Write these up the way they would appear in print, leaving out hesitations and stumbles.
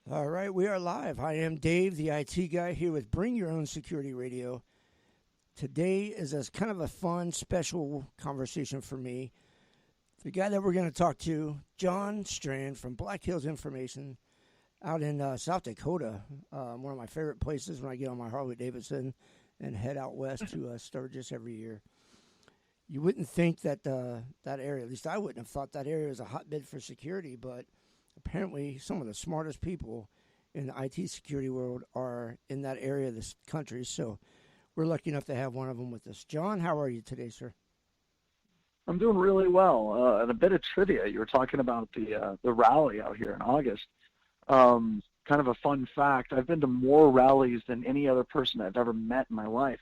All right, we are live. I am Dave, the IT guy, here with Bring Your Own Security Radio. Today is a kind of a fun, special conversation for me. The guy that we're going to talk to, John Strand from Black Hills Information out in South Dakota, one of my favorite places when I get on my Harley Davidson and head out west to Sturgis every year. You wouldn't think that that area, at least I wouldn't have thought that area was a hotbed for security, but apparently some of the smartest people in the IT security world are in that area of this country. So we're lucky enough to have one of them with us. John, how are you today, sir? I'm doing really well. And a bit of trivia. You were talking about the rally out here in August. Kind of a fun fact. I've been to more rallies than any other person I've ever met in my life.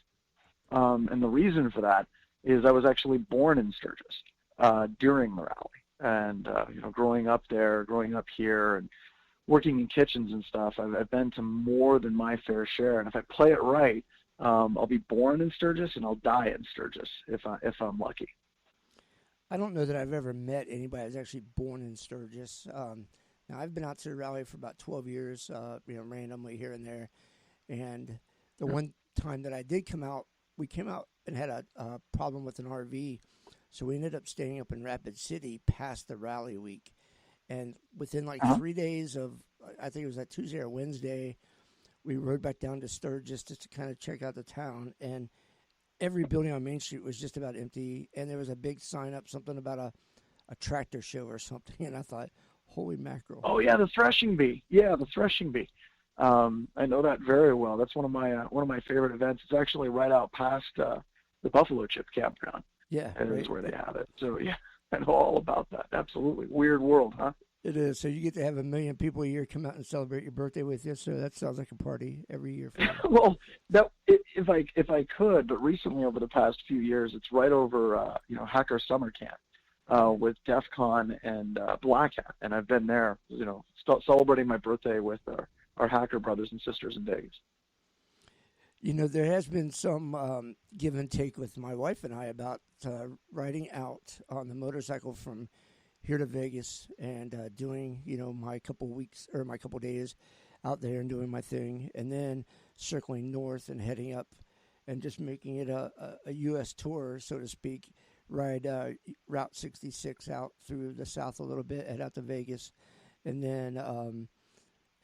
And the reason for that is I was actually born in Sturgis during the rally. And, growing up there, growing up here, and working in kitchens and stuff, I've been to more than my fair share. And if I play it right, I'll be born in Sturgis and I'll die in Sturgis if I'm lucky. I don't know that I've ever met anybody that's actually born in Sturgis. Now, I've been out to the rally for about 12 years, randomly here and there. And the one time that I did come out, we came out and had a problem with an RV. So we ended up staying up in Rapid City past the rally week. And within 3 days of, I think it was that Tuesday or Wednesday, we rode back down to Sturgis just to kind of check out the town. And every building on Main Street was just about empty. And there was a big sign up, something about a tractor show or something. And I thought, holy mackerel. Oh, yeah, the threshing bee. Yeah, the threshing bee. I know that very well. That's one of my favorite events. It's actually right out past the Buffalo Chip Campground. Yeah, that is where they have it. So, yeah, I know all about that. Absolutely. Weird world, huh? It is. So you get to have 1 million people a year come out and celebrate your birthday with you. So that sounds like a party every year for you. Well, if I could, but recently over the past few years, it's right over, Hacker Summer Camp with DEF CON and Black Hat. And I've been there, celebrating my birthday with our hacker brothers and sisters in Vegas. There has been some give and take with my wife and I about riding out on the motorcycle from here to Vegas and doing, my couple days out there and doing my thing, and then circling north and heading up and just making it a U.S. tour, so to speak, ride Route 66 out through the south a little bit, head out to Vegas, and then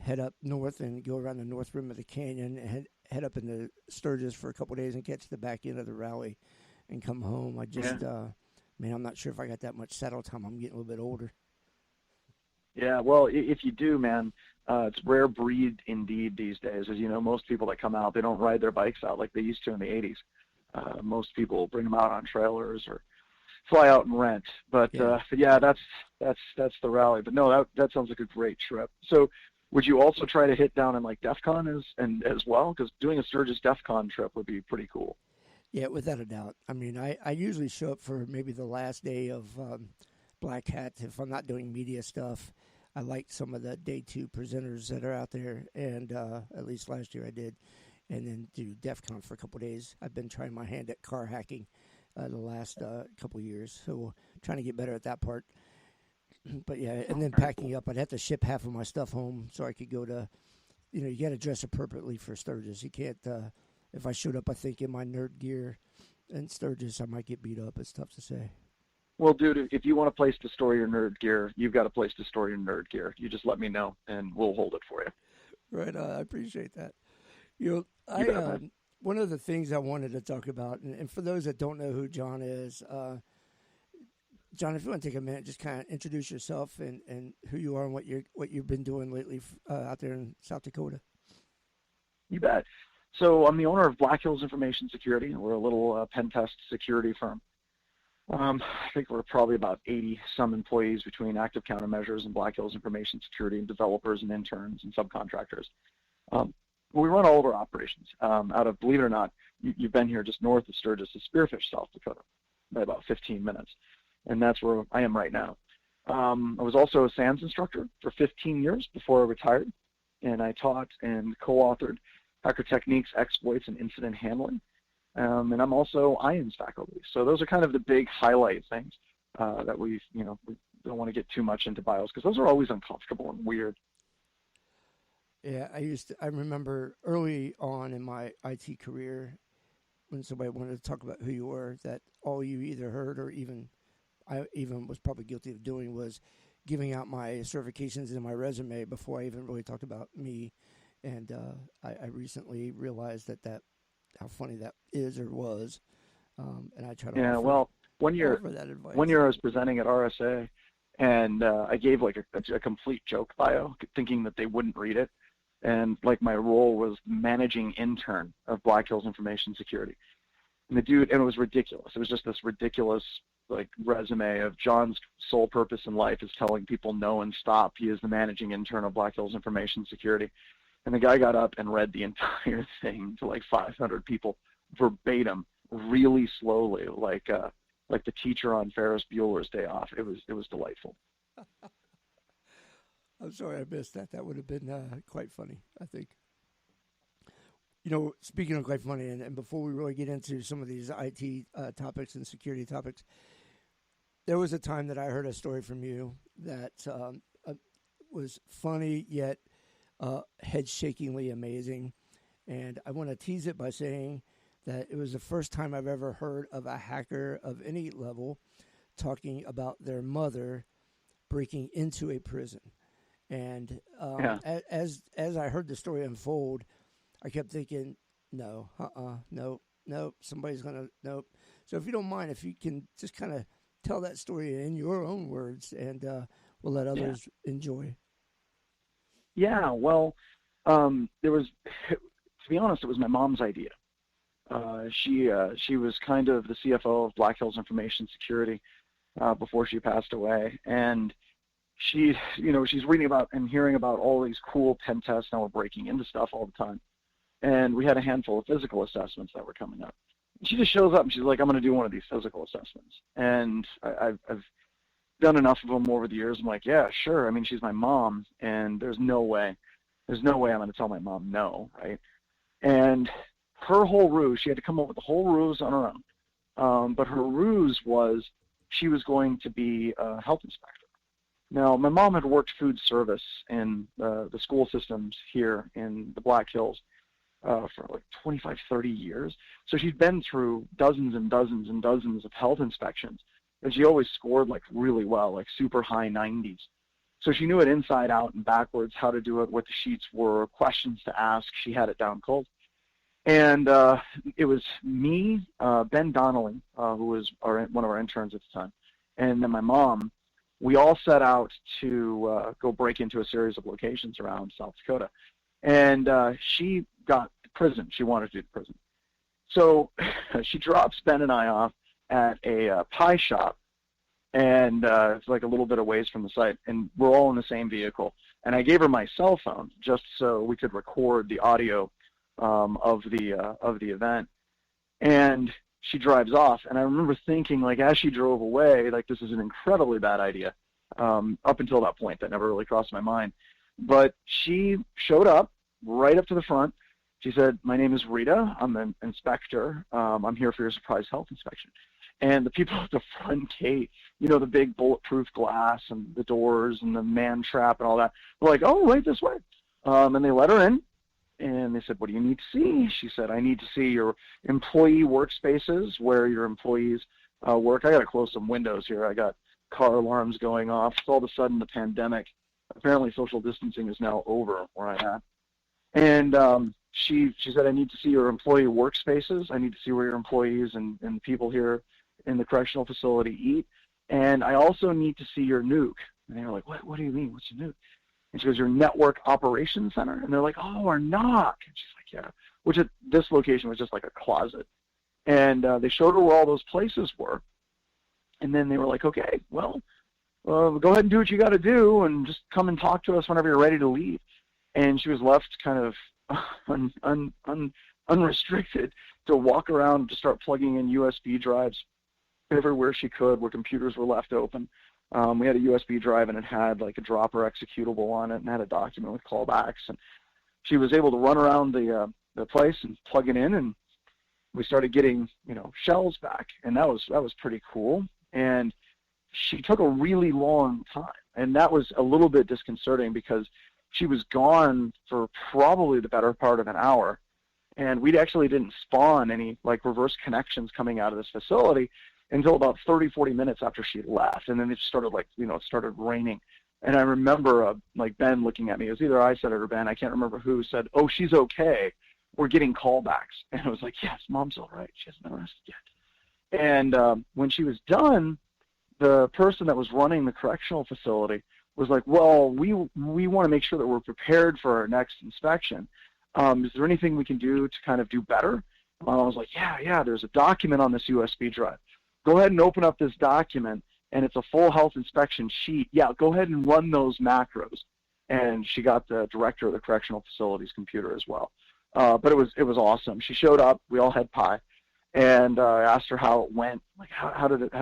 head up north and go around the north rim of the canyon and head up into Sturgis for a couple of days and catch the back end of the rally and come home. I just, I'm not sure if I got that much saddle time. I'm getting a little bit older. Yeah, well, if you do, man, it's rare breed indeed these days. As you know, most people that come out, they don't ride their bikes out like they used to in the 80s. Most people bring them out on trailers or fly out and rent. But that's the rally. But no, that sounds like a great trip. So would you also try to hit down in DEF CON as well? Because doing a Sturgis DEF CON trip would be pretty cool. Yeah, without a doubt. I mean, I usually show up for maybe the last day of Black Hat. If I'm not doing media stuff, I like some of the day 2 presenters that are out there, and at least last year I did, and then do DEF CON for a couple of days. I've been trying my hand at car hacking the last couple of years, so trying to get better at that part. But yeah, and then packing up, I'd have to ship half of my stuff home so I could go to, you got to dress appropriately for Sturgis. You can't, if I showed up, I think, in my nerd gear in Sturgis, I might get beat up. It's tough to say. Well, dude, if you want a place to store your nerd gear, you've got a place to store your nerd gear. You just let me know, and we'll hold it for you. Right, I appreciate that. One of the things I wanted to talk about, and for those that don't know who John is, John, if you want to take a minute, just kind of introduce yourself and who you are and what you've been doing lately out there in South Dakota. You bet. So I'm the owner of Black Hills Information Security. We're a little pen test security firm. I think we're probably about 80-some employees between active countermeasures and Black Hills Information Security, and developers and interns and subcontractors. We run all of our operations out of, believe it or not, you've been here just north of Sturgis to Spearfish, South Dakota, by about 15 minutes. And that's where I am right now. I was also a SANS instructor for 15 years before I retired, and I taught and co-authored hacker techniques, exploits, and incident handling. And I'm also IANS faculty. So those are kind of the big highlight things that we don't want to get too much into BIOS because those are always uncomfortable and weird. Yeah, I remember early on in my IT career when somebody wanted to talk about who you were, that all you either heard or even I even was probably guilty of doing was giving out my certifications in my resume before I even really talked about me. And I recently realized that how funny that is or was, and I try to Yeah, well, one year, offer that one advice. year I was presenting at RSA, and I gave like a complete joke bio, thinking that they wouldn't read it. And like my role was managing intern of Black Hills Information Security. And the dude, and it was ridiculous. It was just this ridiculous like resume of John's sole purpose in life is telling people no and stop. He is the managing intern of Black Hills Information Security. And the guy got up and read the entire thing to like 500 people verbatim, really slowly, like the teacher on Ferris Bueller's Day Off. It was delightful. I'm sorry I missed that. That would have been quite funny, I think. You know, speaking of quite funny, and before we really get into some of these IT topics and security topics, there was a time that I heard a story from you that was funny yet head shakingly amazing. And I want to tease it by saying that it was the first time I've ever heard of a hacker of any level talking about their mother breaking into a prison. And Yeah. as I heard the story unfold, I kept thinking, no, nope, nope, somebody's gonna, nope. So if you don't mind, if you can just kind of tell that story in your own words, and we'll let Yeah. others enjoy. Yeah. Well, there was, to be honest, it was my mom's idea. She was kind of the CFO of Black Hills Information Security before she passed away, and she's reading about and hearing about all these cool pen tests. Now we're breaking into stuff all the time, and we had a handful of physical assessments that were coming up. She just shows up and she's like, "I'm going to do one of these physical assessments," and I've done enough of them over the years. I'm like, "Yeah, sure." I mean, she's my mom, and there's no way I'm going to tell my mom no, right? And her whole ruse, she had to come up with the whole ruse on her own. But her ruse was she was going to be a health inspector. Now, my mom had worked food service in the school systems here in the Black Hills for like 25, 30 years. So she'd been through dozens and dozens and dozens of health inspections. And she always scored like really well, like super high 90s. So she knew it inside out and backwards, how to do it, what the sheets were, questions to ask. She had it down cold. And it was me, Ben Donnelly, who was one of our interns at the time, and then my mom. We all set out to go break into a series of locations around South Dakota. And she got the prison. She wanted to do the prison. So she drops Ben and I off at a pie shop, and it's like a little bit of ways from the site, and we're all in the same vehicle. And I gave her my cell phone just so we could record the audio of the event. And she drives off, and I remember thinking, like, as she drove away, like, this is an incredibly bad idea. Up until that point, that never really crossed my mind. But she showed up right up to the front. She said, "My name is Rita. I'm an inspector. I'm here for your surprise health inspection." And the people at the front gate, you know, the big bulletproof glass and the doors and the man trap and all that, were like, "Oh, right this way." And they let her in. And they said, "What do you need to see?" She said, "I need to see your employee workspaces where your employees work." I got to close some windows here. I got car alarms going off. It's all of a sudden the pandemic. Apparently social distancing is now over where I'm at. And she said, "I need to see your employee workspaces. I need to see where your employees and people here in the correctional facility eat. And I also need to see your nuke." And they were like, What do you mean? What's your nuke?" And she goes, "Your network operations center." And they're like, "Oh, our NOC." And she's like, "Yeah." Which at this location was just like a closet. And they showed her where all those places were. And then they were like, "Okay, well, go ahead and do what you got to do and just come and talk to us whenever you're ready to leave." And she was left kind of unrestricted to walk around and to start plugging in USB drives everywhere she could where computers were left open. We had a USB drive, and it had like a dropper executable on it and had a document with callbacks. And she was able to run around the place and plug it in, and we started getting, shells back, and that was pretty cool. And she took a really long time, and that was a little bit disconcerting because she was gone for probably the better part of an hour. And we actually didn't spawn any like reverse connections coming out of this facility until about 30, 40 minutes after she left. And then it started it started raining. And I remember like Ben looking at me. It was either I said it or Ben. I can't remember who said, "Oh, she's okay. We're getting callbacks." And I was like, "Yes, Mom's all right. She hasn't been arrested yet." And when she was done, the person that was running the correctional facility was like, "Well, we want to make sure that we're prepared for our next inspection. Is there anything we can do to kind of do better?" I was like, yeah, there's a document on this USB drive. Go ahead and open up this document, and it's a full health inspection sheet. Yeah, go ahead and run those macros. And she got the director of the correctional facility's computer as well. But it was awesome. She showed up. We all had pie, and I asked her how it went. Like, how did it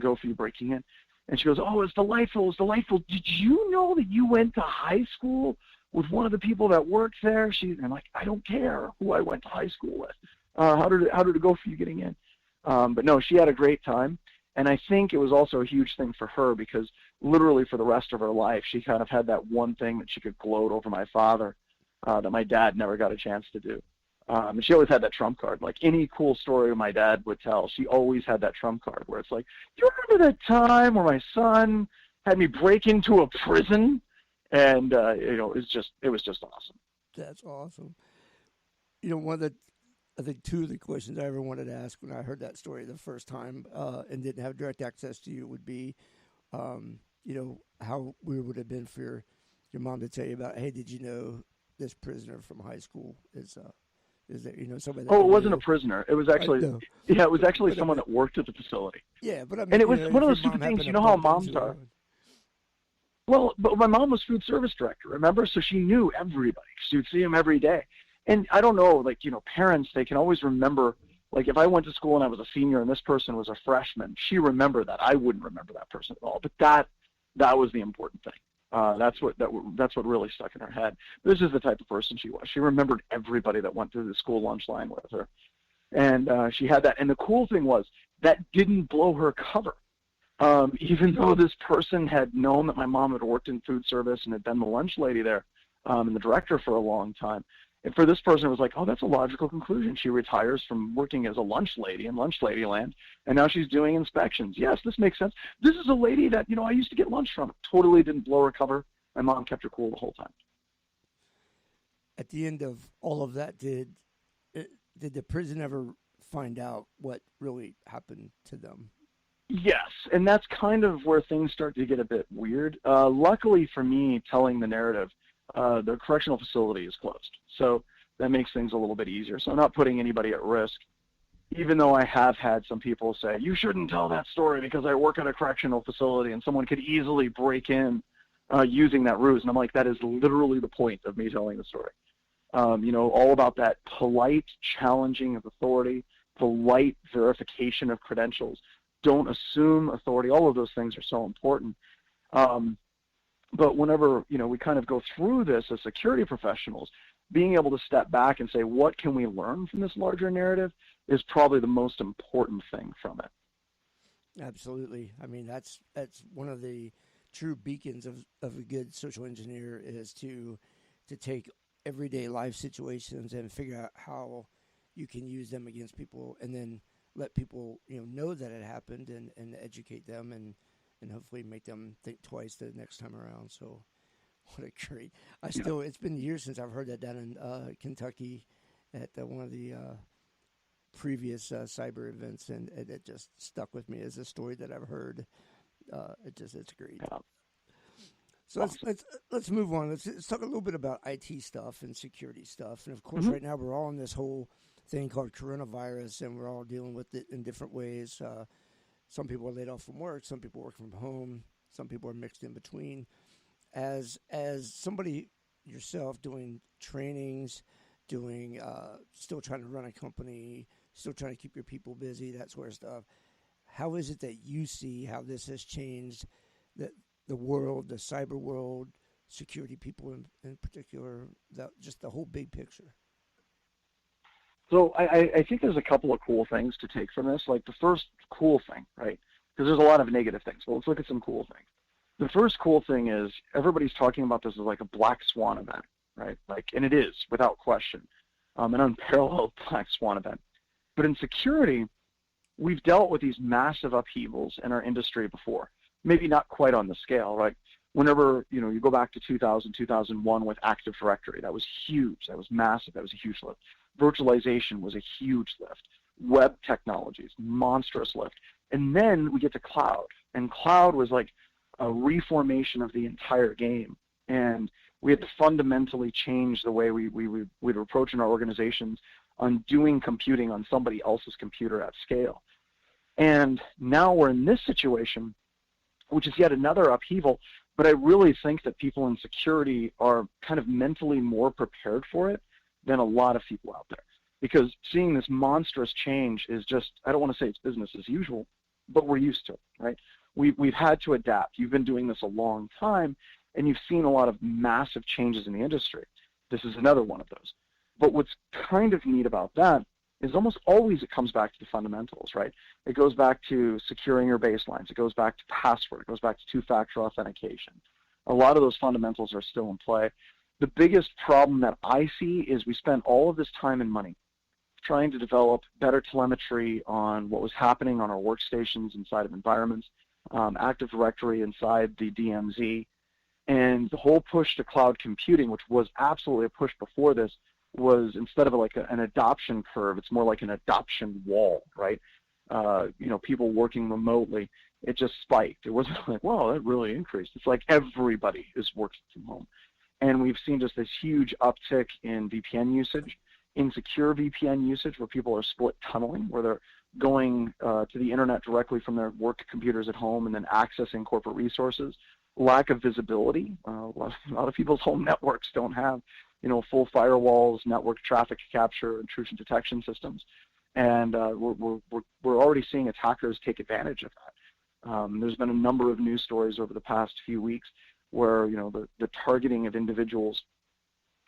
go for you breaking in? And she goes, "Oh, it's delightful. It's delightful. Did you know that you went to high school with one of the people that worked there?" I'm like, "I don't care who I went to high school with. How did it go for you getting in?" But no, she had a great time. And I think it was also a huge thing for her because literally for the rest of her life, she kind of had that one thing that she could gloat over my father that my dad never got a chance to do. And she always had that trump card. Like any cool story my dad would tell, she always had that trump card where it's like, "Do you remember that time where my son had me break into a prison?" And it was just awesome. That's awesome. One of the I think two of the questions I ever wanted to ask when I heard that story the first time and didn't have direct access to you would be, how weird would it have been for your mom to tell you about, "Hey, did you know this prisoner from high school is there, somebody that." Oh, it wasn't a prisoner. It was actually, it was actually someone that worked at the facility. Yeah, but I mean, and it was one of those stupid things. You know how moms are. Well, but my mom was food service director, remember? So she knew everybody. She would see them every day. And I don't know, parents, they can always remember, like if I went to school and I was a senior and this person was a freshman, she remembered that. I wouldn't remember that person at all. But that was the important thing. That's what really stuck in her head. This is the type of person she was. She remembered everybody that went through the school lunch line with her. And she had that. And the cool thing was that didn't blow her cover. Even though this person had known that my mom had worked in food service and had been the lunch lady there and the director for a long time, and for this person, it was like, "Oh, that's a logical conclusion. She retires from working as a lunch lady in lunch lady land, and now she's doing inspections. Yes, this makes sense. This is a lady that, I used to get lunch from." Totally didn't blow her cover. My mom kept her cool the whole time. At the end of all of that, did the prison ever find out what really happened to them? Yes, and that's kind of where things start to get a bit weird. Luckily for me, telling the narrative, the correctional facility is closed. So that makes things a little bit easier. So I'm not putting anybody at risk, even though I have had some people say, "You shouldn't tell that story because I work at a correctional facility and someone could easily break in using that ruse." And I'm like, that is literally the point of me telling the story. All about that polite challenging of authority, polite verification of credentials. Don't assume authority. All of those things are so important. But whenever, we kind of go through this as security professionals, being able to step back and say, what can we learn from this larger narrative is probably the most important thing from it. Absolutely. I mean, that's one of the true beacons of a good social engineer is to take everyday life situations and figure out how you can use them against people and then let people, know that it happened and educate them and hopefully make them think twice the next time around. So what a great, it's been years since I've heard that down in Kentucky at one of the previous cyber events, and it just stuck with me as a story that I've heard. It's great. Yeah. So let's move on. Let's talk a little bit about IT stuff and security stuff. And of course, right now we're all in this whole thing called coronavirus, and we're all dealing with it in different ways. Some people are laid off from work. Some people work from home. Some people are mixed in between. As somebody yourself doing trainings, still trying to run a company, still trying to keep your people busy, that sort of stuff. How is it that you see how this has changed the world, the cyber world, security people in particular, just the whole big picture? So I think there's a couple of cool things to take from this. Like the first cool thing, right? Because there's a lot of negative things. Well, let's look at some cool things. The first cool thing is everybody's talking about this as like a black swan event, right? Like, and it is without question, an unparalleled black swan event. But in security, we've dealt with these massive upheavals in our industry before. Maybe not quite on the scale, right? Whenever, you go back to 2000, 2001 with Active Directory, that was huge. That was massive. That was a huge lift. Virtualization was a huge lift. Web technologies, monstrous lift. And then we get to cloud. And cloud was like a reformation of the entire game. And we had to fundamentally change the way we'd approach in our organizations on doing computing on somebody else's computer at scale. And now we're in this situation, which is yet another upheaval, but I really think that people in security are kind of mentally more prepared for it than a lot of people out there. Because seeing this monstrous change is just, I don't want to say it's business as usual, but we're used to it, right? We've had to adapt. You've been doing this a long time, and you've seen a lot of massive changes in the industry. This is another one of those. But what's kind of neat about that is almost always it comes back to the fundamentals, right? It goes back to securing your baselines. It goes back to password. It goes back to two-factor authentication. A lot of those fundamentals are still in play. The biggest problem that I see is we spent all of this time and money trying to develop better telemetry on what was happening on our workstations inside of environments, Active Directory inside the DMZ, and the whole push to cloud computing, which was absolutely a push before this, was instead of like an adoption curve, it's more like an adoption wall, right? People working remotely, it just spiked. It wasn't like, wow, that really increased. It's like everybody is working from home. And we've seen just this huge uptick in VPN usage, insecure VPN usage, where people are split tunneling, where they're going to the internet directly from their work computers at home and then accessing corporate resources. Lack of visibility. A lot of people's home networks don't have full firewalls, network traffic capture, intrusion detection systems, and we're already seeing attackers take advantage of that. There's been a number of news stories over the past few weeks where the targeting of individuals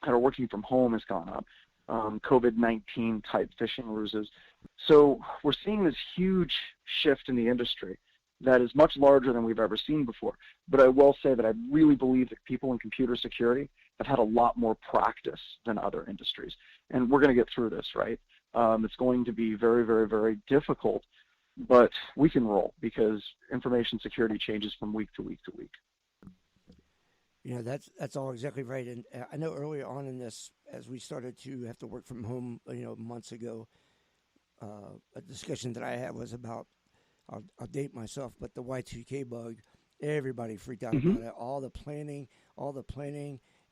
that are working from home has gone up. COVID-19 type phishing ruses. So we're seeing this huge shift in the industry that is much larger than we've ever seen before. But I will say that I really believe that people in computer security have had a lot more practice than other industries. And we're going to get through this, right? It's going to be very, very, very difficult, but we can roll because information security changes from week to week to week. That's all exactly right. And I know earlier on in this, as we started to have to work from home, months ago, a discussion that I had was about, I'll date myself, but the Y2K bug. Everybody freaked out about it. All the planning,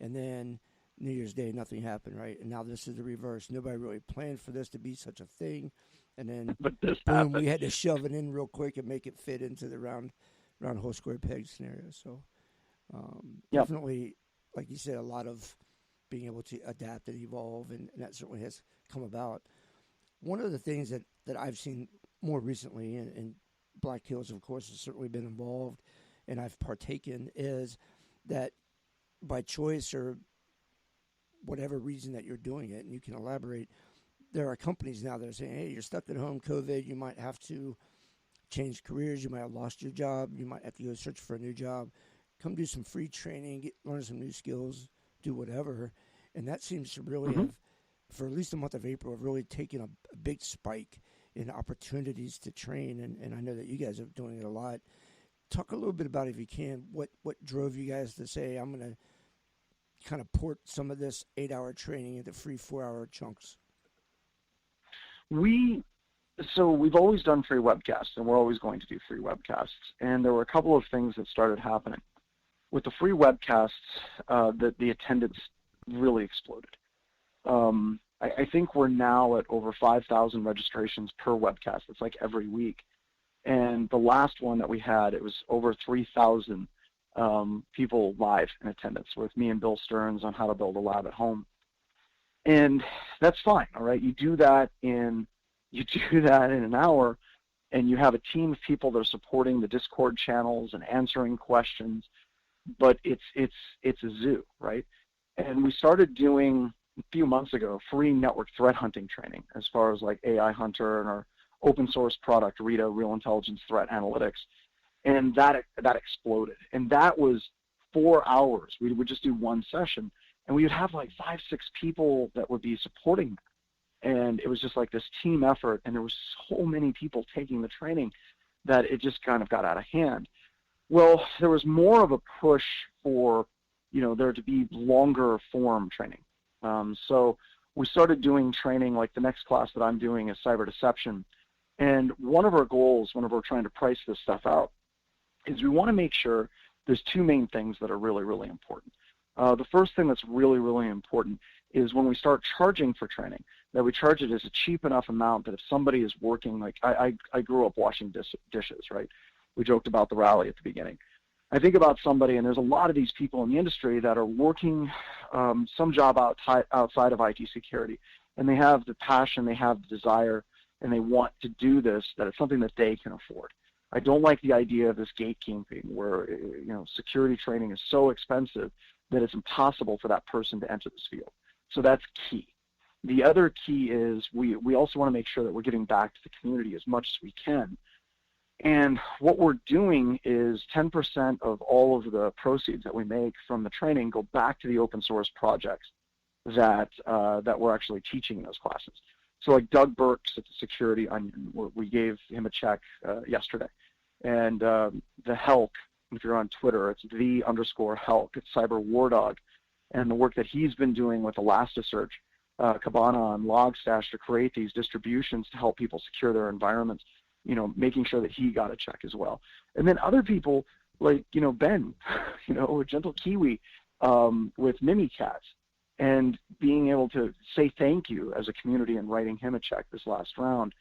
and then New Year's Day, nothing happened, right? And now this is the reverse. Nobody really planned for this to be such a thing, and then boom, we had to shove it in real quick and make it fit into the round hole square peg scenario. So definitely, like you said, a lot of being able to adapt and evolve, and that certainly has come about. One of the things that I've seen more recently, and Black Hills, of course, has certainly been involved, and I've partaken, is that by choice or whatever reason that you're doing it, and you can elaborate, there are companies now that are saying, hey, you're stuck at home, COVID, you might have to change careers, you might have lost your job, you might have to go search for a new job, come do some free training, learn some new skills, do whatever. And that seems to really have, for at least the month of April, have really taken a big spike in opportunities to train. And I know that you guys are doing it a lot. Talk a little bit about, if you can, what drove you guys to say, I'm going to kind of port some of this 8-hour training into free 4-hour chunks? We've always done free webcasts, and we're always going to do free webcasts. And there were a couple of things that started happening. With the free webcasts, the attendance really exploded. I think we're now at over 5,000 registrations per webcast. It's like every week. And the last one that we had, it was over 3,000 people live in attendance with me and Bill Stearns on how to build a lab at home. And that's fine, all right? You do that in an hour, and you have a team of people that are supporting the Discord channels and answering questions, but it's a zoo, right? And we started doing a few months ago free network threat hunting training as far as like AI Hunter and our open source product, Rita, Real Intelligence Threat Analytics. and that exploded. And that was 4 hours. We would just do one session, and we would have like 5, 6 people that would be supporting that. And it was just like this team effort, and there was so many people taking the training that it just kind of got out of hand. Well, there was more of a push for, there to be longer form training. So we started doing training, like the next class that I'm doing is cyber deception. And one of our goals, whenever we're trying to price this stuff out, is we want to make sure there's 2 main things that are really, really important. The first thing that's really, really important is when we start charging for training, that we charge it as a cheap enough amount that if somebody is working, like I grew up washing dishes, right? We joked about the rally at the beginning. I think about somebody, and there's a lot of these people in the industry that are working some job outside of IT security, and they have the passion, they have the desire, and they want to do this, that it's something that they can afford. I don't like the idea of this gatekeeping where, security training is so expensive that it's impossible for that person to enter this field. So that's key. The other key is we also want to make sure that we're giving back to the community as much as we can. And what we're doing is 10% of all of the proceeds that we make from the training go back to the open source projects that we're actually teaching in those classes. So like Doug Burks at the Security Onion, we gave him a check yesterday. And the Helk, if you're on Twitter, it's _Helk, it's Cyber War Dog. And the work that he's been doing with Elasticsearch, Kibana, and Logstash to create these distributions to help people secure their environments, making sure that he got a check as well. And then other people like, Ben, Gentle Kiwi with Mimikatz, and being able to say thank you as a community and writing him a check this last round.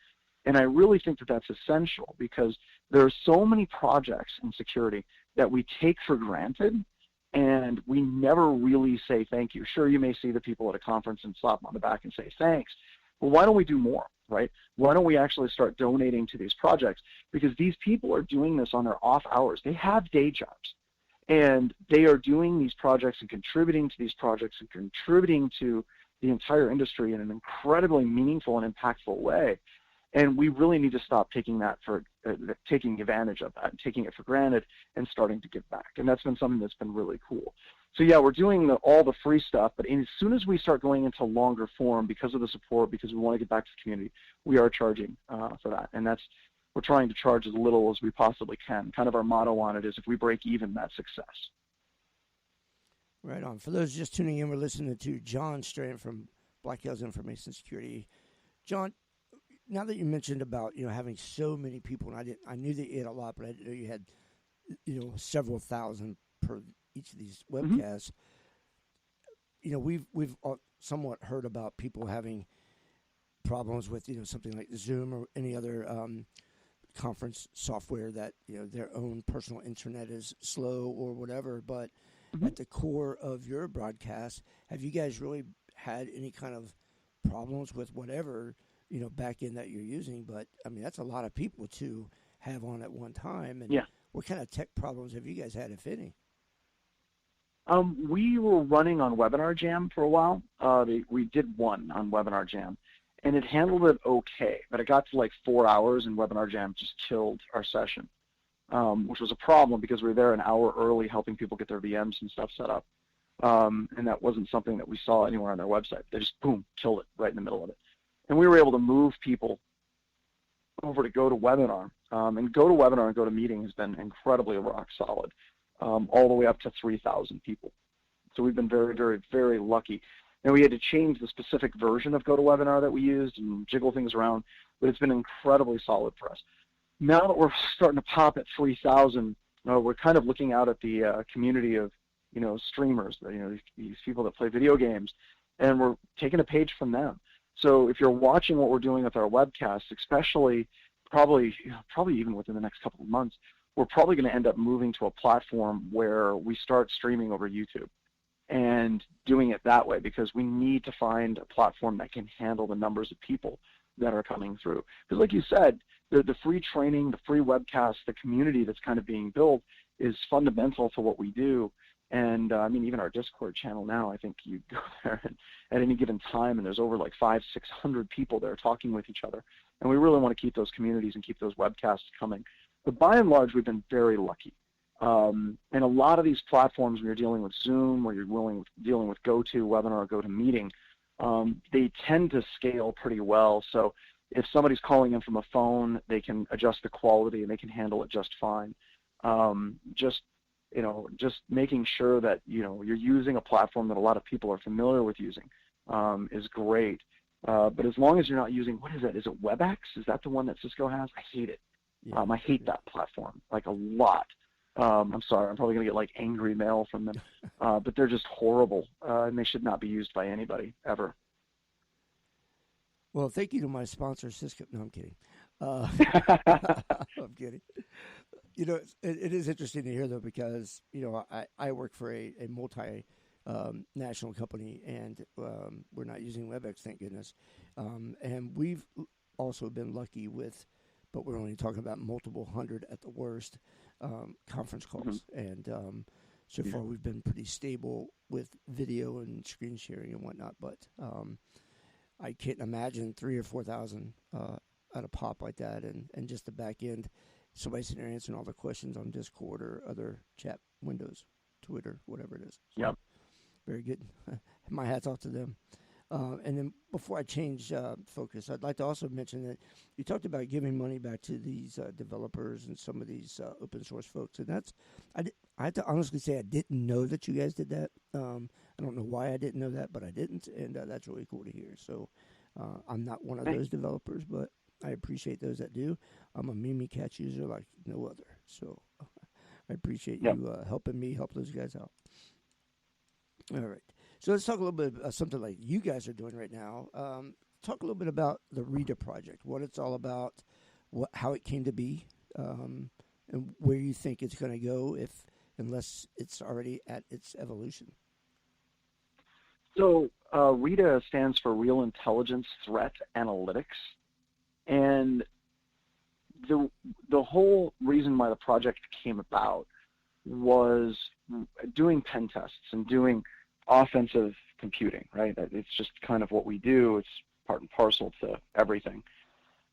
And I really think that that's essential because there are so many projects in security that we take for granted and we never really say thank you. Sure, you may see the people at a conference and slap them on the back and say thanks, but why don't we do more, right? Why don't we actually start donating to these projects? Because these people are doing this on their off hours. They have day jobs, and they are doing these projects and contributing to these projects and contributing to the entire industry in an incredibly meaningful and impactful way. And we really need to stop taking advantage of that and taking it for granted and starting to give back. And that's been something that's been really cool. So yeah, we're doing all the free stuff, but as soon as we start going into longer form, because of the support, because we want to get back to the community, we are charging for that. And we're trying to charge as little as we possibly can. Kind of our motto on it is if we break even, that's success. Right on. For those just tuning in, we're listening to John Strand from Black Hills Information Security. John, now that you mentioned about having so many people, and I knew that you had a lot, but I didn't know you had several thousand per each of these webcasts. Mm-hmm. We've somewhat heard about people having problems with something like Zoom or any other conference software that their own personal internet is slow or whatever. But mm-hmm. at the core of your broadcast, have you guys really had any kind of problems with whatever back end that you're using? But I mean, that's a lot of people to have on at one time. And what kind of tech problems have you guys had, if any? We were running on Webinar Jam for a while. We did one on Webinar Jam, and it handled it okay. But it got to like 4 hours, and Webinar Jam just killed our session, which was a problem because we were there an hour early helping people get their VMs and stuff set up. And that wasn't something that we saw anywhere on their website. They just, boom, killed it right in the middle of it. And we were able to move people over to GoToWebinar. And GoToWebinar and GoToMeeting has been incredibly rock solid, all the way up to 3,000 people. So we've been very, very, very lucky. And we had to change the specific version of GoToWebinar that we used and jiggle things around, but it's been incredibly solid for us. Now that we're starting to pop at 3,000, we're kind of looking out at the community of, streamers, these people that play video games, and we're taking a page from them. So if you're watching what we're doing with our webcasts, especially probably even within the next couple of months, we're probably going to end up moving to a platform where we start streaming over YouTube and doing it that way, because we need to find a platform that can handle the numbers of people that are coming through. Because like you said, the free training, the free webcasts, the community that's kind of being built is fundamental to what we do. And I mean, even our Discord channel now, I think you go there at any given time, and there's over like 500-600 people there talking with each other. And we really want to keep those communities and keep those webcasts coming. But by and large, we've been very lucky. And a lot of these platforms, when you're dealing with Zoom or you're dealing with GoToWebinar or GoToMeeting, they tend to scale pretty well. So if somebody's calling in from a phone, they can adjust the quality and they can handle it just fine. Just making sure that, you're using a platform that a lot of people are familiar with using is great. But as long as you're not using, what is that? Is it WebEx? Is that the one that Cisco has? I hate it. Yeah. I hate that platform, like a lot. I'm sorry, I'm probably going to get like angry mail from them, but they're just horrible, and they should not be used by anybody, ever. Well, thank you to my sponsor, Cisco. No, I'm kidding. I'm kidding. It is interesting to hear, though, because, I work for a multi-national company, and we're not using WebEx, thank goodness. And we've also been lucky with, but we're only talking about multiple hundred at the worst, conference calls. Mm-hmm. And so far we've been pretty stable with video and screen sharing and whatnot. But I can't imagine 3,000 or 4,000 at a pop like that, and just the back end, somebody sitting there answering all the questions on Discord or other chat windows, Twitter, whatever it is. So, yep. Very good. My hat's off to them. And then before I change focus, I'd like to also mention that you talked about giving money back to these developers and some of these open source folks. And I have to honestly say I didn't know that you guys did that. I don't know why I didn't know that, but I didn't. And that's really cool to hear. So I'm not one of those developers, but I appreciate those that do. I'm a Mimikatz user like no other. So I appreciate you helping me help those guys out. All right. So let's talk a little bit about something like you guys are doing right now. Talk a little bit about the Rita project, what it's all about, how it came to be, and where you think it's going to go unless it's already at its evolution. So Rita stands for Real Intelligence Threat Analytics. And the whole reason why the project came about was doing pen tests and doing offensive computing, right? It's just kind of what we do. It's part and parcel to everything.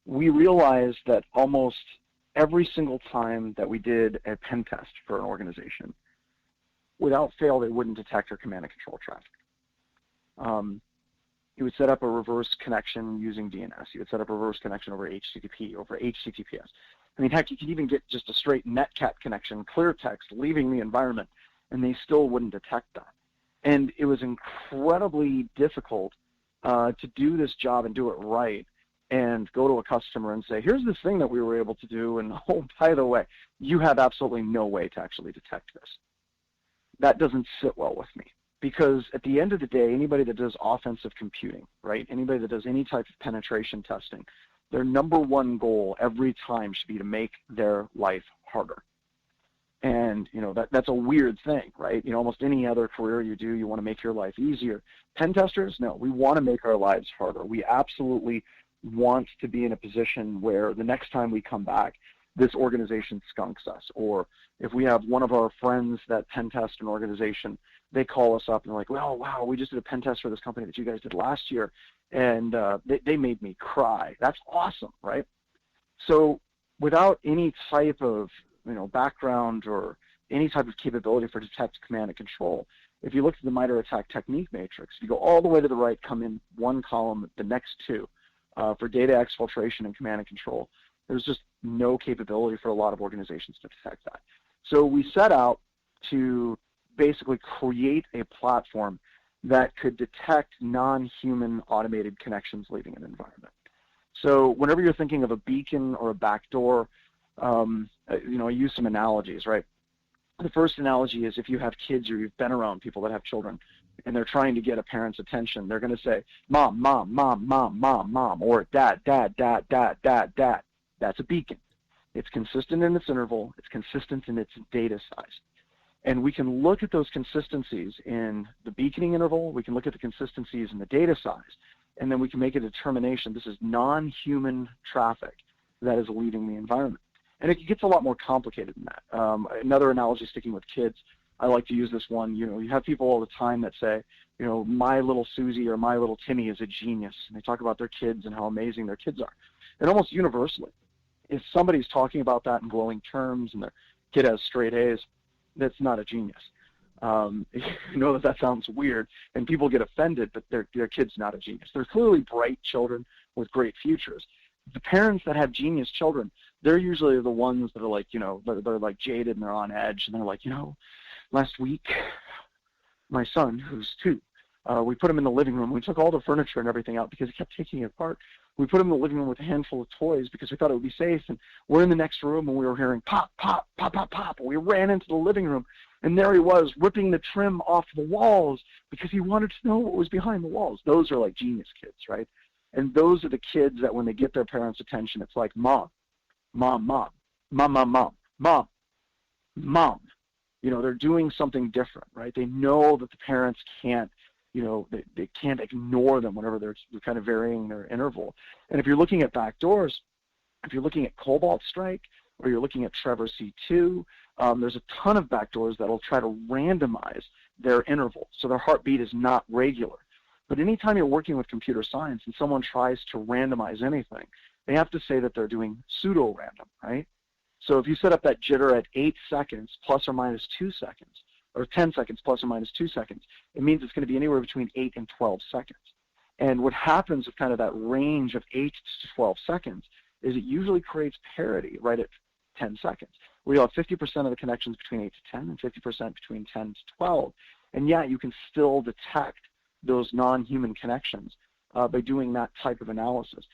We realized that almost every single time that we did a pen test for an organization, without fail, they wouldn't detect our command and control traffic. You would set up a reverse connection using DNS. You would set up a reverse connection over HTTP, over HTTPS. I mean, heck, you could even get just a straight netcat connection, clear text, leaving the environment, and they still wouldn't detect that. And it was incredibly difficult to do this job and do it right and go to a customer and say, here's this thing that we were able to do, and oh, by the way, you have absolutely no way to actually detect this. That doesn't sit well with me. Because at the end of the day, anybody that does offensive computing, right, anybody that does any type of penetration testing, their number one goal every time should be to make their life harder. And, that's a weird thing, right? Almost any other career you do, you want to make your life easier. Pen testers, no, we want to make our lives harder. We absolutely want to be in a position where the next time we come back, this organization skunks us. Or if we have one of our friends that pen test an organization, they call us up and they're like, well, wow, we just did a pen test for this company that you guys did last year, and they made me cry. That's awesome, right? So without any type of background or any type of capability for detect, command, and control, if you look at the MITRE ATT&CK technique matrix, if you go all the way to the right, come in one column, the next two, for data exfiltration and command and control, there's just no capability for a lot of organizations to detect that. So we set out to basically create a platform that could detect non-human automated connections leaving an environment. So whenever you're thinking of a beacon or a backdoor, I use some analogies, right? The first analogy is if you have kids or you've been around people that have children and they're trying to get a parent's attention, they're going to say, mom, mom, mom, mom, mom, mom, or dad, dad, dad, dad, dad, dad. That's a beacon. It's consistent in its interval. It's consistent in its data size. And we can look at those consistencies in the beaconing interval. We can look at the consistencies in the data size. And then we can make a determination. This is non-human traffic that is leaving the environment. And it gets a lot more complicated than that. Another analogy, sticking with kids, I like to use this one. You have people all the time that say, my little Susie or my little Timmy is a genius. And they talk about their kids and how amazing their kids are. And almost universally, if somebody's talking about that in glowing terms and their kid has straight A's, that's not a genius. You know that sounds weird, and people get offended, but their kid's not a genius. They're clearly bright children with great futures. The parents that have genius children, they're usually the ones that are like, they're like jaded and they're on edge, and they're like, last week, my son, who's 2, we put him in the living room. We took all the furniture and everything out because he kept taking it apart. We put him in the living room with a handful of toys because we thought it would be safe. And we're in the next room and we were hearing pop, pop, pop, pop, pop. And we ran into the living room and there he was ripping the trim off the walls because he wanted to know what was behind the walls. Those are like genius kids, right? And those are the kids that when they get their parents' attention, it's like mom, mom, mom, mom, mom, mom, mom, mom. They're doing something different, right? They know that the parents can't, they can't ignore them whenever they're kind of varying their interval. And if you're looking at backdoors, if you're looking at Cobalt Strike or you're looking at Trevor C2, there's a ton of backdoors that will try to randomize their interval so their heartbeat is not regular. But anytime you're working with computer science and someone tries to randomize anything, they have to say that they're doing pseudo-random, right? So if you set up that jitter at 8 seconds plus or minus 2 seconds, or 10 seconds plus or minus 2 seconds, it means it's going to be anywhere between 8 and 12 seconds. And what happens with kind of that range of 8 to 12 seconds is it usually creates parity right at 10 seconds. We have 50% of the connections between 8 to 10 and 50% between 10 to 12. And yet you can still detect those non-human connections by doing that type of analysis.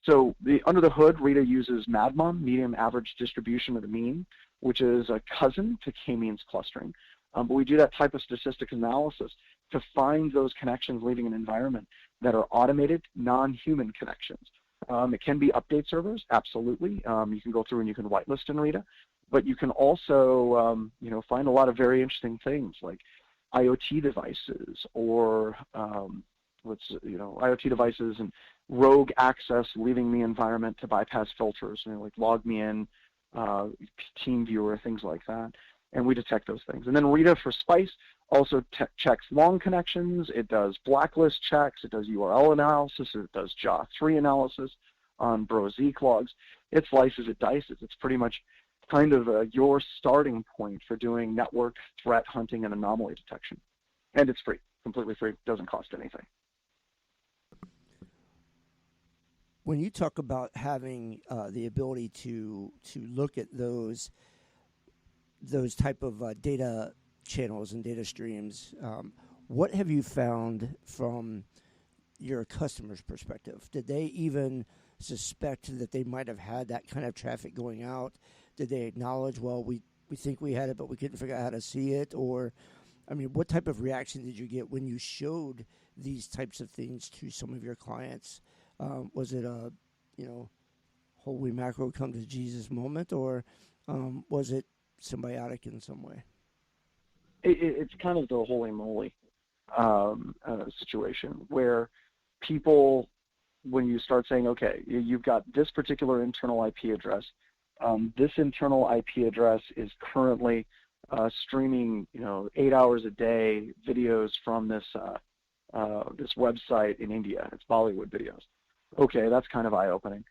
So under the hood, Rita uses MADMOM, medium average distribution of the mean, which is a cousin to k-means clustering. But we do that type of statistics analysis to find those connections leaving an environment that are automated, non-human connections. It can be update servers, absolutely. You can go through and you can whitelist in Rita, but you can also, find a lot of very interesting things like IoT devices or IoT devices and rogue access leaving the environment to bypass filters, like log me in, team viewer, things like that. And we detect those things. And then Rita for Spice also checks long connections. It does blacklist checks. It does URL analysis. It does JA3 analysis on Bro-Zeek logs. It slices, it dices. It's pretty much kind of your starting point for doing network threat hunting and anomaly detection. And it's free, completely free. Doesn't cost anything. When you talk about having the ability to look at those type of data channels and data streams, what have you found from your customer's perspective? Did they even suspect that they might have had that kind of traffic going out? Did they acknowledge, well, we think we had it, but we couldn't figure out how to see it? Or, what type of reaction did you get when you showed these types of things to some of your clients? Was it a, holy macro come to Jesus moment, or was it symbiotic in some way? It's kind of the holy moly situation where people, when you start saying, okay, you've got this particular internal IP address, this internal IP address is currently streaming, 8 hours a day videos from this website in India. It's Bollywood videos. Okay, that's kind of eye-opening.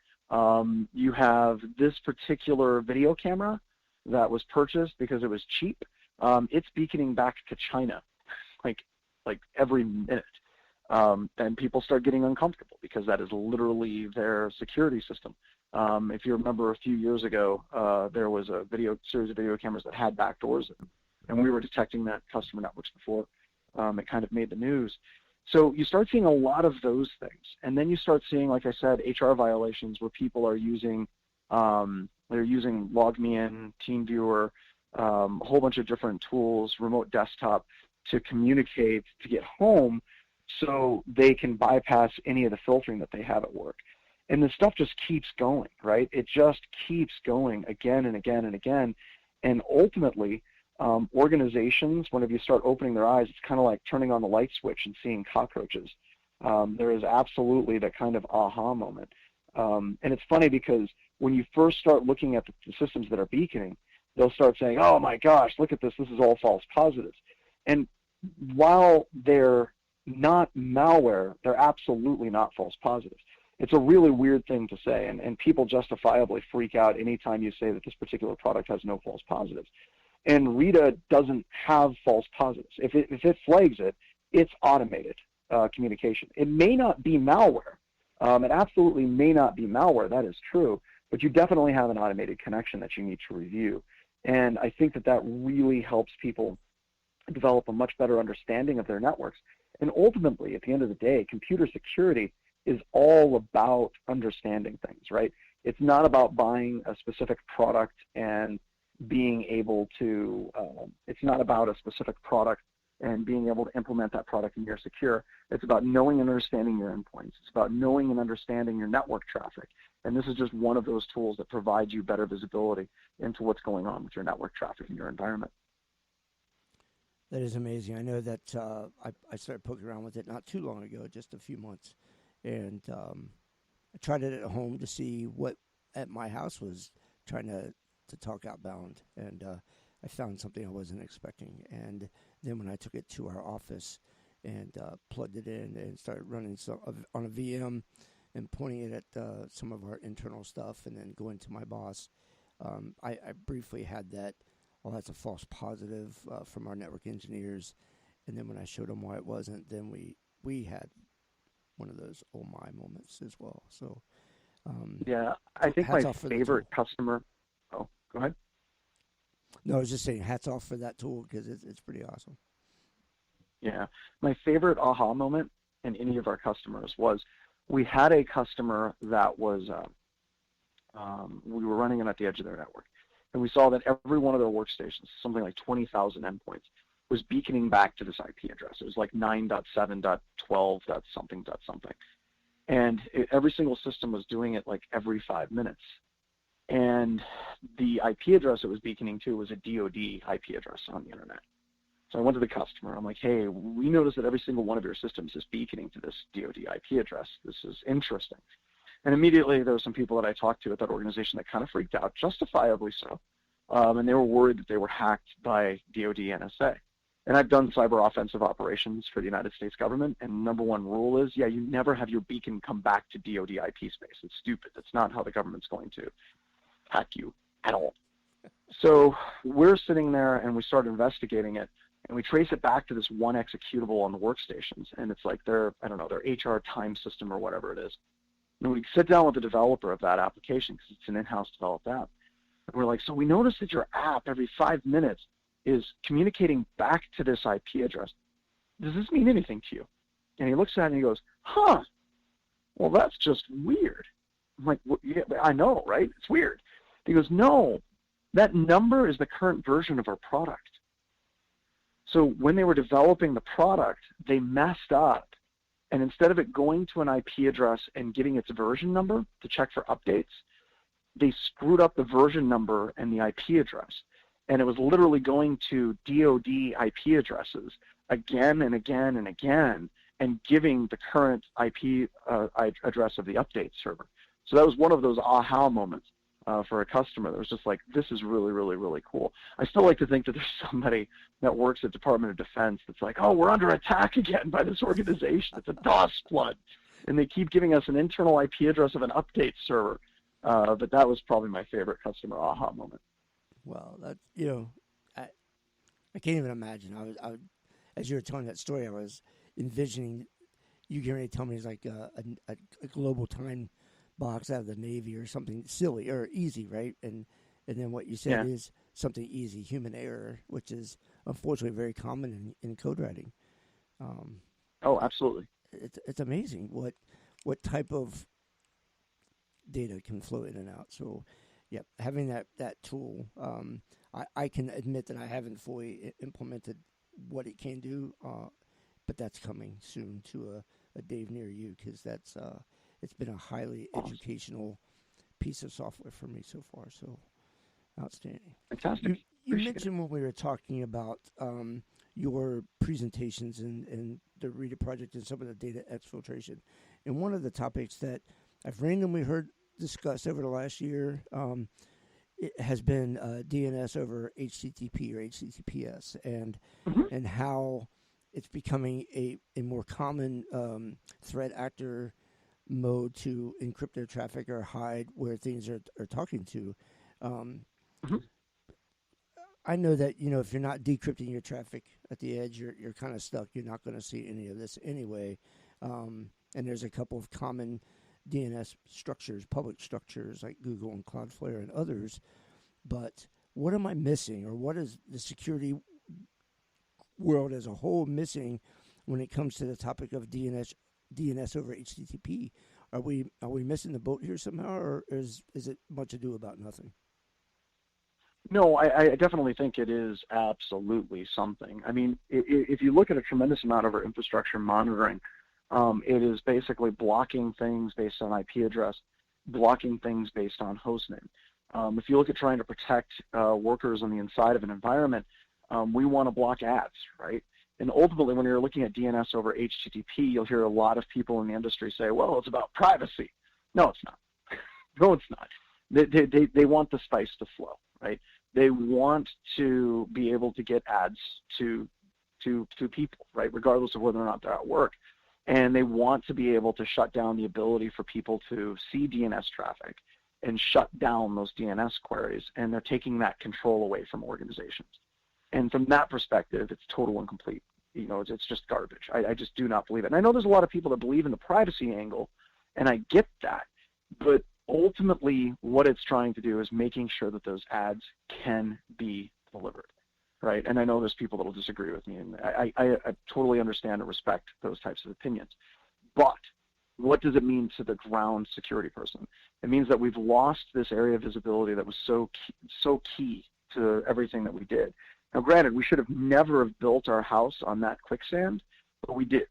You have this particular video camera that was purchased because it was cheap. It's beaconing back to China, like every minute. And people start getting uncomfortable because that is literally their security system. If you remember a few years ago, there was a series of video cameras that had backdoors in them, and we were detecting that customer networks before it kind of made the news. So you start seeing a lot of those things, and then you start seeing, like I said, HR violations where people are using LogMeIn, TeamViewer, a whole bunch of different tools, remote desktop to communicate to get home, so they can bypass any of the filtering that they have at work. And the stuff just keeps going, right? It just keeps going again and again and again. And ultimately, organizations, whenever you start opening their eyes, it's kind of like turning on the light switch and seeing cockroaches. There is absolutely that kind of aha moment. And it's funny because when you first start looking at the systems that are beaconing, they'll start saying, oh my gosh, look at this is all false positives. And while they're not malware, they're absolutely not false positives. It's a really weird thing to say, and people justifiably freak out anytime you say that this particular product has no false positives. And Rita doesn't have false positives. If it flags it, it's automated communication. It may not be malware. It absolutely may not be malware. That is true. But you definitely have an automated connection that you need to review. And I think that really helps people develop a much better understanding of their networks. And ultimately, at the end of the day, computer security is all about understanding things, right? It's not about buying a specific product and being able to, it's not about a specific product and being able to implement that product and you're secure. It's about knowing and understanding your endpoints. It's about knowing and understanding your network traffic. And this is just one of those tools that provides you better visibility into what's going on with your network traffic in your environment. That is amazing. I know that I started poking around with it not too long ago, just a few months. And I tried it at home to see what at my house was trying to talk outbound. And I found something I wasn't expecting. And then when I took it to our office and plugged it in and started running on a VM and pointing it at some of our internal stuff and then going to my boss, I briefly had that, well, that's a false positive from our network engineers. And then when I showed them why it wasn't, then we had one of those oh my moments as well. So yeah, I think my favorite customer. Oh, go ahead. No, I was just saying hats off for that tool because it's pretty awesome. Yeah, my favorite aha moment in any of our customers was we had a customer that was we were running them at the edge of their network, and we saw that every one of their workstations, something like 20,000 endpoints, was beaconing back to this IP address. It was like 9.7.12.something. And every single system was doing it like every 5 minutes. And the IP address it was beaconing to was a DoD IP address on the internet. So I went to the customer. I'm like, hey, we noticed that every single one of your systems is beaconing to this DoD IP address. This is interesting. And immediately there were some people that I talked to at that organization that kind of freaked out, justifiably so. And they were worried that they were hacked by DoD NSA. And I've done cyber offensive operations for the United States government, and number one rule is, you never have your beacon come back to DoD IP space. It's stupid. That's not how the government's going to hack you at all. So we're sitting there, and we start investigating it, and we trace it back to this one executable on the workstations, and it's like their HR time system or whatever it is. And we sit down with the developer of that application, because it's an in-house developed app, and we're like, so we noticed that your app every 5 minutes is communicating back to this IP address. Does this mean anything to you? And he looks at it and he goes, well, that's just weird. I'm like, well, yeah, I know, right? It's weird. He goes, no, that number is the current version of our product. So when they were developing the product, they messed up. And instead of it going to an IP address and getting its version number to check for updates, they screwed up the version number and the IP address. And it was literally going to DoD IP addresses again and again and again and giving the current IP address of the update server. So that was one of those aha moments for a customer that was just like, this is really, really, really cool. I still like to think that there's somebody that works at Department of Defense that's like, oh, we're under attack again by this organization. It's a DOS flood. And they keep giving us an internal IP address of an update server. But that was probably my favorite customer aha moment. Well, that I can't even imagine. I as you were telling that story, I was envisioning you getting ready to tell me it's like a global time box out of the Navy or something silly or easy, right? And then what you said is something easy, human error, which is unfortunately very common in code writing. Oh, absolutely. It's amazing what type of data can flow in and out. So, yeah, having that tool, I can admit that I haven't fully implemented what it can do, but that's coming soon to a Dave near you because that's it's been a highly educational piece of software for me so far. So, outstanding. Fantastic. You mentioned when we were talking about your presentations and the Rita project and some of the data exfiltration, and one of the topics that I've randomly heard discussed over the last year it has been DNS over HTTP or HTTPS and how it's becoming a more common threat actor mode to encrypt their traffic or hide where things are talking to. Um, Mhm. I know that if you're not decrypting your traffic at the edge, you're kind of stuck. You're not going to see any of this anyway. And there's a couple of common DNS structures, public structures like Google and Cloudflare and others. But what am I missing, or what is the security world as a whole missing when it comes to the topic of DNS over HTTP? Are we missing the boat here somehow, or is it much ado about nothing? No, I definitely think it is absolutely something. I mean, if you look at a tremendous amount of our infrastructure monitoring, it is basically blocking things based on IP address, blocking things based on hostname. If you look at trying to protect workers on the inside of an environment, we want to block ads, right? And ultimately, when you're looking at DNS over HTTP, you'll hear a lot of people in the industry say, well, it's about privacy. No, it's not. No, it's not. They want the spice to flow, right? They want to be able to get ads to people, right, regardless of whether or not they're at work. And they want to be able to shut down the ability for people to see DNS traffic and shut down those DNS queries. And they're taking that control away from organizations. And from that perspective, it's total and complete. It's just garbage. I just do not believe it. And I know there's a lot of people that believe in the privacy angle, and I get that. But ultimately, what it's trying to do is making sure that those ads can be delivered, right? And I know there's people that will disagree with me, and I totally understand and respect those types of opinions. But what does it mean to the ground security person? It means that we've lost this area of visibility that was so key to everything that we did. Now, granted, we should have never have built our house on that quicksand, but we did.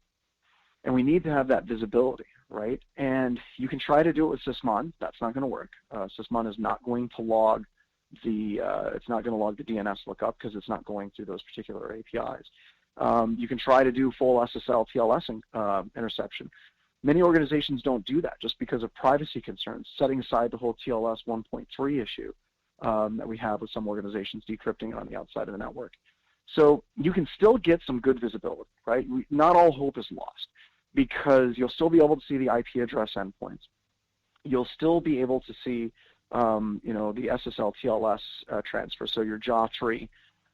And we need to have that visibility, right? And you can try to do it with Sysmon. That's not going to work. Sysmon is not going to log it's not going to log the DNS lookup because it's not going through those particular APIs. You can try to do full SSL TLS interception. Many organizations don't do that just because of privacy concerns, setting aside the whole TLS 1.3 issue that we have with some organizations decrypting on the outside of the network. So you can still get some good visibility, right? Not all hope is lost, because you'll still be able to see the IP address endpoints. You'll still be able to see, the SSL TLS transfer. So your JA3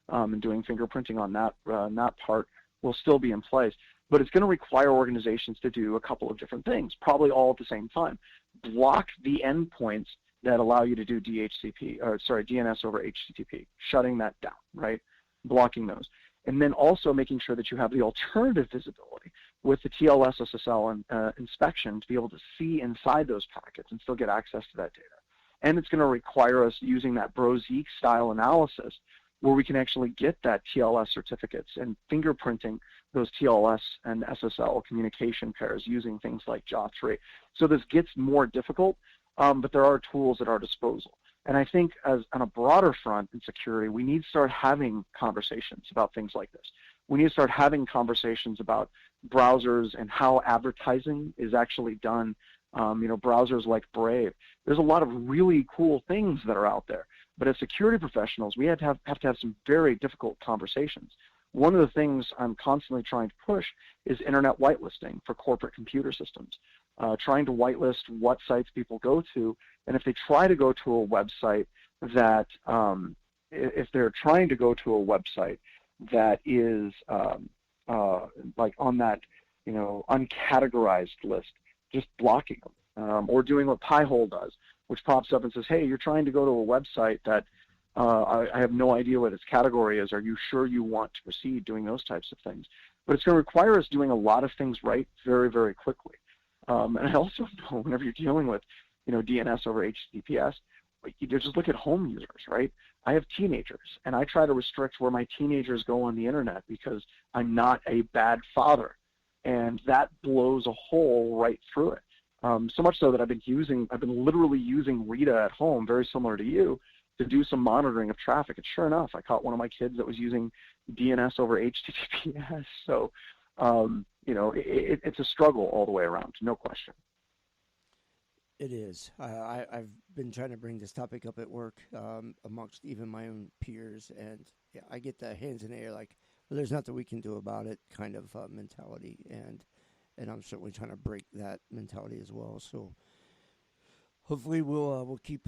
and doing fingerprinting on that part will still be in place. But it's going to require organizations to do a couple of different things, probably all at the same time. Block the endpoints that allow you to do DNS over HTTP, shutting that down, right? Blocking those. And then also making sure that you have the alternative visibility with the TLS SSL inspection to be able to see inside those packets and still get access to that data. And it's going to require us using that Bro-Zeek style analysis where we can actually get that TLS certificates and fingerprinting those TLS and SSL communication pairs using things like JA3. So this gets more difficult, but there are tools at our disposal. And I think on a broader front in security, we need to start having conversations about things like this. We need to start having conversations about browsers and how advertising is actually done. Browsers like Brave. There's a lot of really cool things that are out there. But as security professionals, we have to have some very difficult conversations. One of the things I'm constantly trying to push is internet whitelisting for corporate computer systems, trying to whitelist what sites people go to. And if they try to go to a website that, if they're trying to go to a website that is like on that, uncategorized list, just blocking them, or doing what Pi-hole does, which pops up and says, hey, you're trying to go to a website that I have no idea what its category is. Are you sure you want to proceed? Doing those types of things. But it's going to require us doing a lot of things right very, very quickly. And I also know whenever you're dealing with, DNS over HTTPS, you just look at home users, right? I have teenagers, and I try to restrict where my teenagers go on the internet because I'm not a bad father. And that blows a hole right through it. So much so that I've been literally using Rita at home, very similar to you, to do some monitoring of traffic. And sure enough, I caught one of my kids that was using DNS over HTTPS. So, it's a struggle all the way around, no question. It is. I've been trying to bring this topic up at work amongst even my own peers, and yeah, I get the hands in the air like, well, there's nothing we can do about it kind of mentality. And and I'm certainly trying to break that mentality as well. So hopefully we'll keep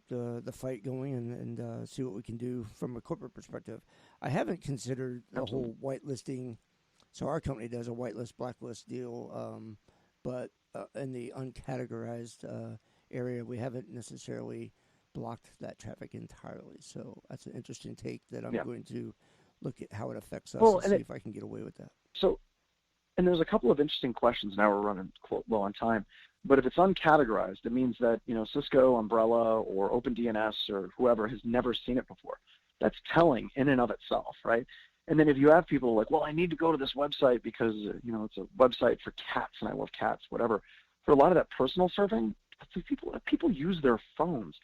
the fight going and see what we can do from a corporate perspective. I haven't considered the Absolutely. whole whitelisting. So our company does a whitelist blacklist deal, but in the uncategorized area, we haven't necessarily blocked that traffic entirely. So that's an interesting take that I'm Yeah. going to look at how it affects us Well, and see if I can get away with that. so and there's a couple of interesting questions. Now we're running low on time, but if it's uncategorized, it means that Cisco, Umbrella, or OpenDNS or whoever has never seen it before. That's telling in and of itself, right? And then if you have people like, well, I need to go to this website because it's a website for cats and I love cats, whatever. For a lot of that personal surfing, people use their phones.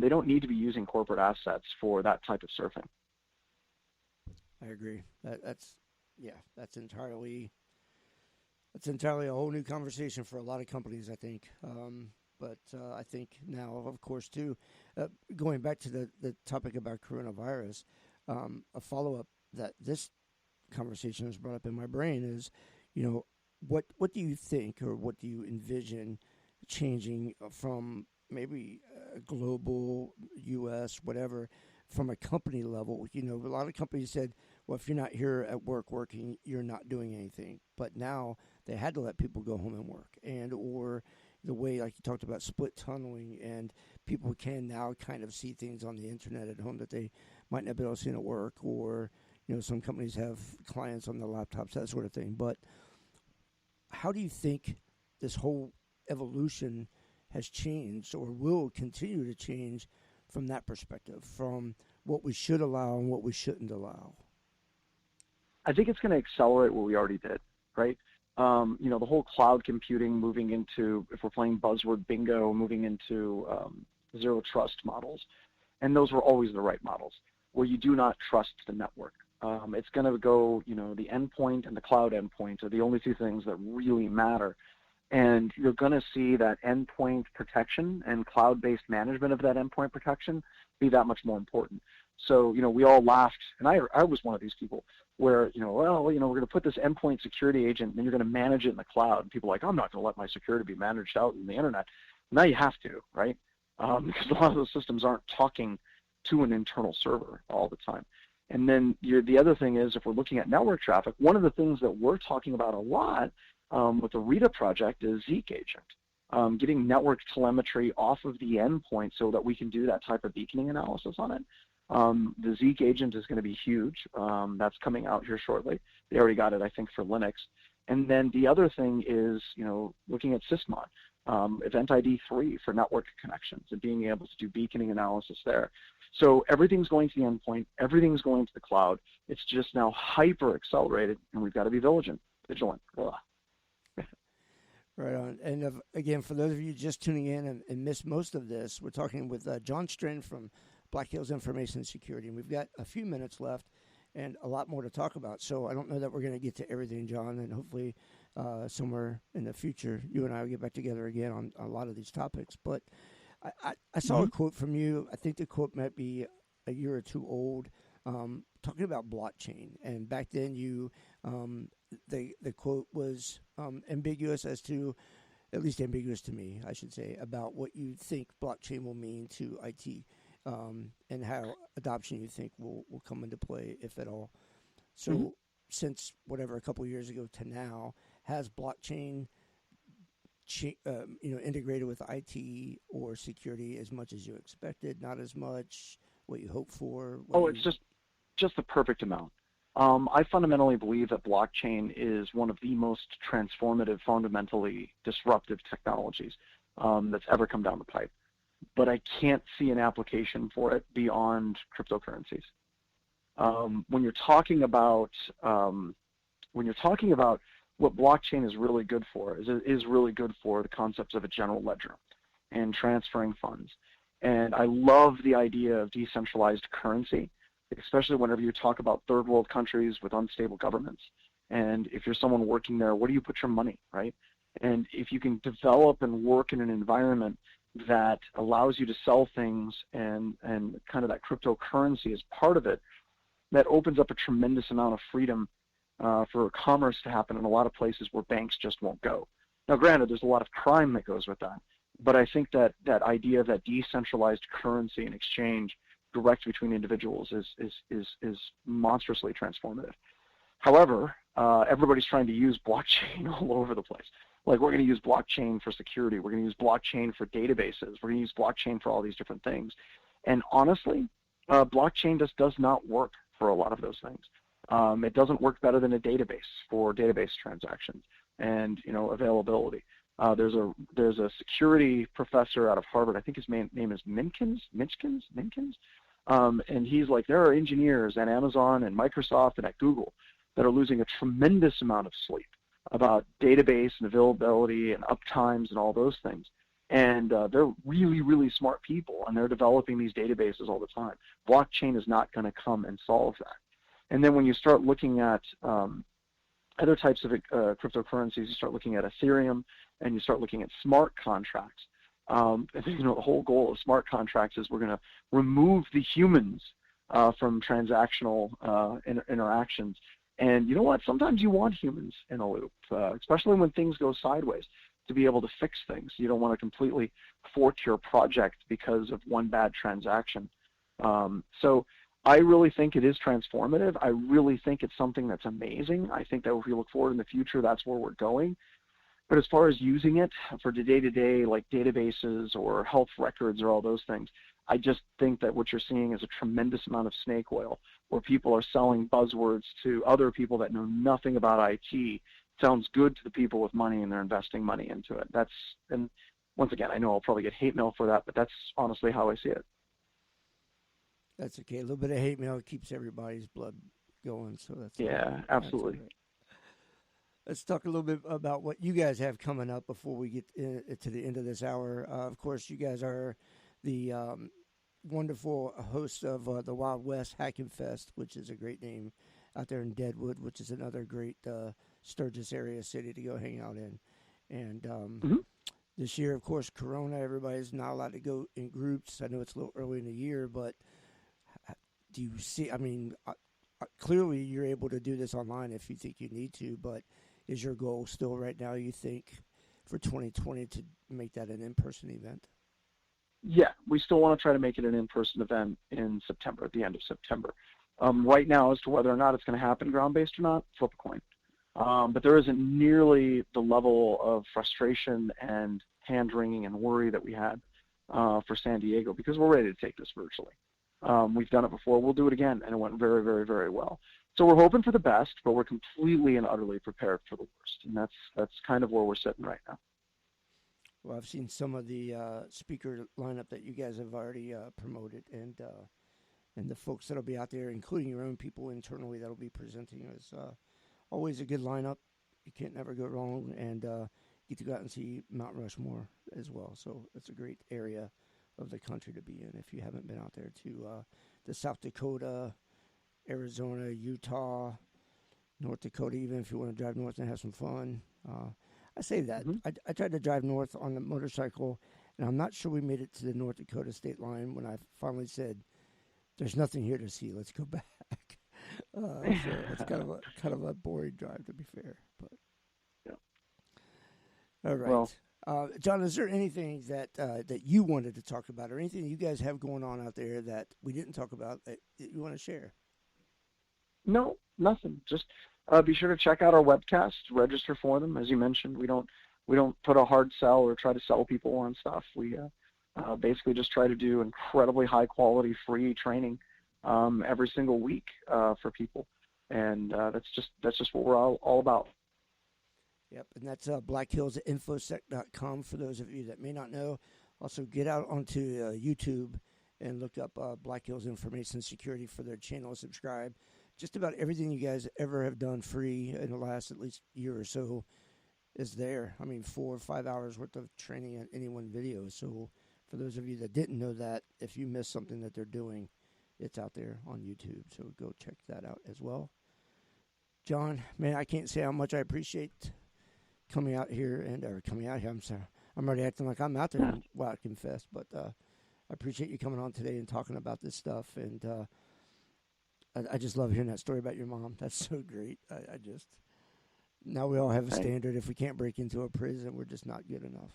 They don't need to be using corporate assets for that type of surfing. I agree. That's entirely a whole new conversation for a lot of companies, I think. But I think now, of course, too, going back to the topic about coronavirus, a follow-up that this conversation has brought up in my brain is, what do you think or what do you envision changing from maybe global, U.S., whatever, from a company level? A lot of companies said, well, if you're not here at work working, you're not doing anything. But now they had to let people go home and work, and or the way, like you talked about, split tunneling, and people can now kind of see things on the internet at home that they might not be able to see at work, or some companies have clients on their laptops, that sort of thing. But how do you think this whole evolution has changed or will continue to change from that perspective, from what we should allow and what we shouldn't allow? I think it's going to accelerate what we already did, right? The whole cloud computing moving into, if we're playing buzzword bingo, moving into zero trust models. And those were always the right models, where you do not trust the network. It's going to go, the endpoint and the cloud endpoint are the only two things that really matter. And you're going to see that endpoint protection and cloud-based management of that endpoint protection be that much more important. So, we all laughed, and I was one of these people where, we're going to put this endpoint security agent, and you're going to manage it in the cloud. And people are like, I'm not going to let my security be managed out in the internet. Now you have to, right? Because a lot of those systems aren't talking to an internal server all the time. And then the other thing is, if we're looking at network traffic, one of the things that we're talking about a lot with the RETA project is Zeek Agent, getting network telemetry off of the endpoint so that we can do that type of beaconing analysis on it. The Zeek Agent is going to be huge. That's coming out here shortly. They already got it, I think, for Linux. And then the other thing is, looking at Sysmon, Event ID 3 for network connections and being able to do beaconing analysis there. So everything's going to the endpoint. Everything's going to the cloud. It's just now hyper accelerated, and we've got to be vigilant. Right on. And again, for those of you just tuning in and missed most of this, we're talking with John Strand from Black Hills Information Security, and we've got a few minutes left and a lot more to talk about. So I don't know that we're going to get to everything, John, and hopefully somewhere in the future, you and I will get back together again on a lot of these topics. But I saw a quote from you. I think the quote might be a year or two old, talking about blockchain. And back then, the quote was ambiguous as to, at least ambiguous to me, I should say, about what you think blockchain will mean to IT. And how adoption you think will come into play, if at all. So since a couple of years ago to now, has blockchain integrated with IT or security as much as you expected? Not as much? What you hoped for? It's just the perfect amount. I fundamentally believe that blockchain is one of the most transformative, fundamentally disruptive technologies that's ever come down the pipe. But I can't see an application for it beyond cryptocurrencies. When you're talking about what blockchain is really good for, is really good for the concepts of a general ledger and transferring funds. And I love the idea of decentralized currency, especially whenever you talk about third world countries with unstable governments. And if you're someone working there, where do you put your money, right? And if you can develop and work in an environment that allows you to sell things and kind of that cryptocurrency is part of it, that opens up a tremendous amount of freedom for commerce to happen in a lot of places where banks just won't go. Now, granted, there's a lot of crime that goes with that, but I think that that idea of that decentralized currency and exchange direct between individuals is monstrously transformative. However, everybody's trying to use blockchain all over the place. Like, we're going to use blockchain for security. We're going to use blockchain for databases. We're going to use blockchain for all these different things. And honestly, blockchain just does not work for a lot of those things. It doesn't work better than a database for database transactions and, you know, availability. There's a security professor out of Harvard. I think his name is Minkins, and he's like, there are engineers at Amazon and Microsoft and at Google that are losing a tremendous amount of sleep about database and availability and uptimes and all those things. And they're really, really smart people, and they're developing these databases all the time. Blockchain is not going to come and solve that. And then when you start looking at other types of cryptocurrencies, you start looking at Ethereum, and you start looking at smart contracts. You know, the whole goal of smart contracts is we're going to remove the humans from transactional interactions. And you know what? Sometimes you want humans in a loop, especially when things go sideways, to be able to fix things. You don't want to completely fork your project because of one bad transaction. So I really think it is transformative. I really think it's something that's amazing. I think that if we look forward in the future, that's where we're going. But as far as using it for the day-to-day, like databases or health records or all those things, I just think that what you're seeing is a tremendous amount of snake oil, where people are selling buzzwords to other people that know nothing about IT. Sounds good to the people with money, and they're investing money into it. And once again, I know I'll probably get hate mail for that, but that's honestly how I see it. That's okay. A little bit of hate mail keeps everybody's blood going, so that's Absolutely. That's right. Let's talk a little bit about what you guys have coming up before we get to the end of this hour. Of course, you guys are the wonderful hosts of the Wild West Hacking Fest, which is a great name out there in Deadwood, which is another great Sturgis area city to go hang out in. And this year, of course, Corona, everybody's not allowed to go in groups. I know it's a little early in the year, but do you see, I mean, clearly you're able to do this online if you think you need to, but is your goal still right now, you think, for 2020 to make that an in-person event? Yeah, we still want to try to make it an in-person event in September, at the end of September. Right now, as to whether or not it's going to happen ground-based or not, flip a coin. But there isn't nearly the level of frustration and hand-wringing and worry that we had for San Diego, because we're ready to take this virtually. We've done it before. We'll do it again, and it went very, very, very well. So we're hoping for the best, but we're completely and utterly prepared for the worst, and that's kind of where we're sitting right now. Well, I've seen some of the speaker lineup that you guys have already promoted, and the folks that'll be out there, including your own people internally that'll be presenting, is always a good lineup. You can't never go wrong, and get to go out and see Mount Rushmore as well. So it's a great area of the country to be in if you haven't been out there to the South Dakota, Arizona, Utah, North Dakota, even if you want to drive north and have some fun. I say that. I tried to drive north on the motorcycle, and I'm not sure we made it to the North Dakota state line when I finally said, there's nothing here to see. Let's go back. So it's kind of a boring drive, to be fair. But all right. Well, John, is there anything that you wanted to talk about, or anything you guys have going on out there that we didn't talk about that you want to share? No, nothing. Just be sure to check out our webcasts, register for them. As you mentioned, we don't put a hard sell or try to sell people on stuff. We basically just try to do incredibly high quality free training every single week for people, and that's just what we're all about. Yep, and that's blackhillsinfosec.com for those of you that may not know. Also, get out onto YouTube and look up Black Hills Information Security for their channel. Subscribe. Just about everything you guys ever have done free in the last at least year or so is there. I mean, 4 or 5 hours worth of training on any one video. So for those of you that didn't know that, if you missed something that they're doing, it's out there on YouTube. So go check that out as well. John, man, I can't say how much I appreciate coming out here. I'm sorry. I'm already acting like I'm out there in Wildcat Fest, but I appreciate you coming on today and talking about this stuff. And I just love hearing that story about your mom. That's so great. I just now we all have a standard. If we can't break into a prison, we're just not good enough.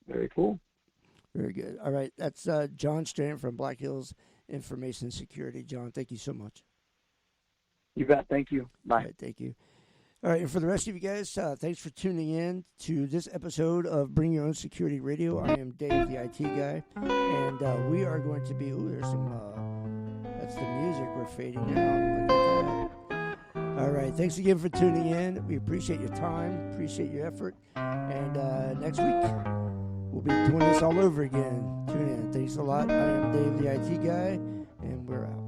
Very cool. Very good. All right, that's John Strand from Black Hills Information Security. John, thank you so much. You bet. Thank you. Bye. All right, thank you. All right, and for the rest of you guys, thanks for tuning in to this episode of Bring Your Own Security Radio. I am Dave, the IT guy, and we are going to be. Ooh, there's some. That's the music. We're fading out. Look at that. All right, thanks again for tuning in. We appreciate your time, appreciate your effort, and next week we'll be doing this all over again. Tune in. Thanks a lot. I am Dave, the IT guy, and we're out.